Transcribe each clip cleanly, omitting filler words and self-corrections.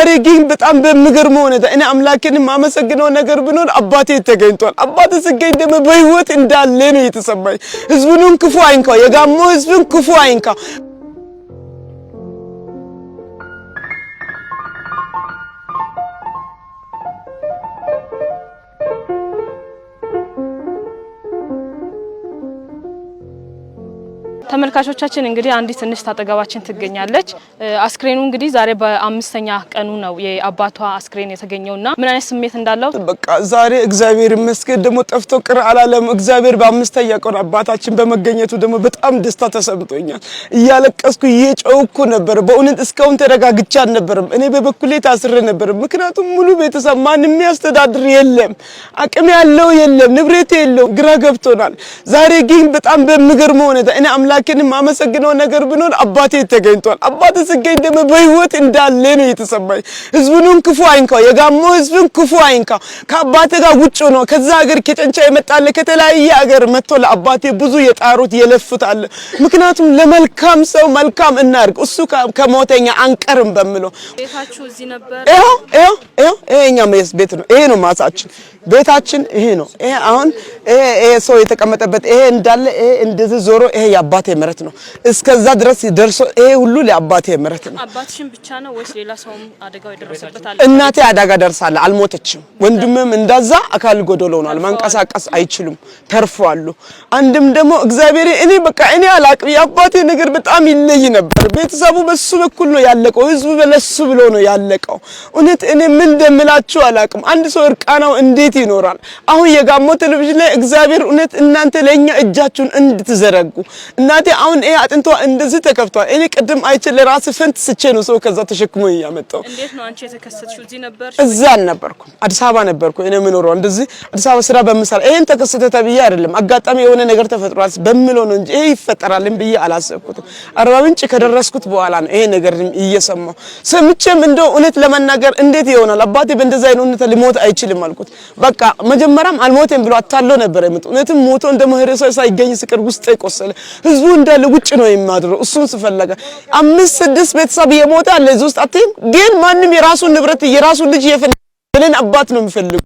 ዛሬ ግን በጣም በሚገርመው ሁኔታ እኔ አምላኬን ማመሰግነው ነገር ቢኖር አባቴ ተገኝቷል። አባቴ ሲገኝ ደግሞ በህይወት እንዳለ ነው የተሰማኝ። ህዝቡን ክፉ አይንካው፣ የጋሞ ህዝብን ክፉ አይንካው። ተመልካቾቻችን እንግዲህ አንዲት ትንሽ ታጠገባችን ትገኛለች። አስክሬኑ እንግዲህ ዛሬ በአምስተኛ ቀኑ ነው የአባቷ አስክሬን የተገኘውና ምን አይነት ስሜት እንዳለው በቃ ዛሬ እግዚአብሔር ይመስገን ደግሞ ጠፍቶ ቅር አላለም። እግዚአብሔር በአምስተኛ ቀኑ አባታችን በመገኘቱ ደግሞ በጣም ደስታ ተሰምቶኛል። እያለቀስኩ እየጮህኩ ነበር። በእውነት እስካሁን ተረጋግቻ አልነበረም። እኔ በበኩሌ ታስሬ ነበር። ምክንያቱም ሙሉ ቤተሰብ ማንም የሚያስተዳድር የለም፣ አቅም ያለው የለም፣ ንብረት የለው፣ ግራ ገብቶናል። ዛሬ ግን በጣም በሚገርመው ሁኔታ እኔ አምላኬን ማመሰግነው ነገር ቢኖር አባቴ ተገኝቷል። አባቴ ሲገኝ ደግሞ በህይወት እንዳለ ነው የተሰማኝ። ህዝቡን ክፉ አይንካው፣ የጋሞ ህዝብን ክፉ አይንካው። ከአባቴ ጋር ውጭ ነው ከዛ ሀገር ከጨንቻ ይመጣል ከተለያየ ሀገር መጥቶ ለአባቴ ብዙ የጣሩት የለፉት አለ። ምክንያቱም ለመልካም ሰው መልካም እናርግ፣ እሱ ከሞተኛ አንቀርም በሚለው ቤታችሁ እዚህ ነበር። ይሄኛ ቤት ነው። ይሄ ነው ማሳችን፣ ቤታችን ይሄ ነው። ይሄ አሁን ይሄ ሰው የተቀመጠበት ይሄ እንዳለ ይሄ እንደዚህ ዞሮ ይሄ የአባቴ መሬት ነው። እስከዛ ድረስ ደርሶ ይሄ ሁሉ ለአባቴ መሬት ነው። አባትሽን ብቻ ነው ወይስ ሌላ ሰውም አደጋው ይደረሰበት አለ? እናቴ አደጋ ደርሳለ፣ አልሞተችም። ወንድምም እንደዛ አካል ጎዶሎ ሆኗል፣ መንቀሳቀስ አይችሉም፣ ተርፈዋል። አንድም ደግሞ እግዚአብሔር እኔ አላቅም፣ የአባቴ ነገር በጣም ይለይ ነበር። ቤተሰቡ በሱ በኩል ነው ያለቀው፣ ህዝቡ በለሱ ብሎ ነው ያለቀው። እውነት እኔ ምን እንደምላችሁ አላቅም። አንድ ሰው እርቃናው እንዴት ይኖራል? አሁን የጋሞ ቴሌቪዥን ላይ እግዚአብሔር እውነት እናንተ ለኛ እጃችሁን እንድትዘረጉ እናቴ አሁን ይሄ አጥንቷ እንደዚህ ተከፍቷል። እኔ ቅድም አይቼ ለራስ ፈንት ስቼ ነው ሰው ከዛ ተሸክሞ ያመጣው። እንዴት ነው አንቺ የተከሰተሽው? እዚህ ነበር? እዛ አልነበርኩም፣ አዲስ አበባ ነበርኩ። እኔ የምኖረው እንደዚህ አዲስ አበባ ስራ በመሰራ ይሄን ተከሰተ ተብዬ አይደለም፣ አጋጣሚ የሆነ ነገር ተፈጥሯል በሚለው ነው እንጂ ይሄ ይፈጠራልን ብዬ አላሰብኩትም። አርባ ምንጭ ከደረስኩት በኋላ ነው ይሄ ነገር እየሰማው ሰምቼም እንደው እውነት ለመናገር እንዴት ይሆናል አባቴ በእንደዛ አይነት ሊሞት አይችልም አልኩት። በቃ መጀመሪያም አልሞተም ብሎ አታሎ ነበር የመጣው። እውነትም ሞቶ እንደመህረሰ ሳይገኝ ስቅር ውስጥ ይቆሰለ ህዝቡ እንዳለ ውጭ ነው የሚያድረው። እሱን ስፈለገ 5-6 ቤተሰብ የሞተ አለ እዚህ ውስጥ አትይም። ግን ማንም የራሱን ንብረት የራሱን ልጅ የፈለገን አባት ነው የሚፈልገው።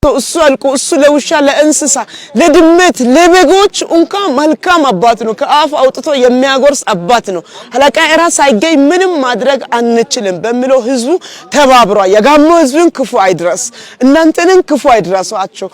እሱ አልቆ እሱ ለውሻ ለእንስሳ ለድመት ለበጎች እንኳን መልካም አባት ነው። ከአፍ አውጥቶ የሚያጎርስ አባት ነው። ሀላቃ ራስ ሳይገኝ ምንም ማድረግ አንችልም በሚለው ህዝቡ ተባብሯል። የጋሞ ህዝብን ክፉ አይድረስ፣ እናንተንም ክፉ አይድረሳችሁ።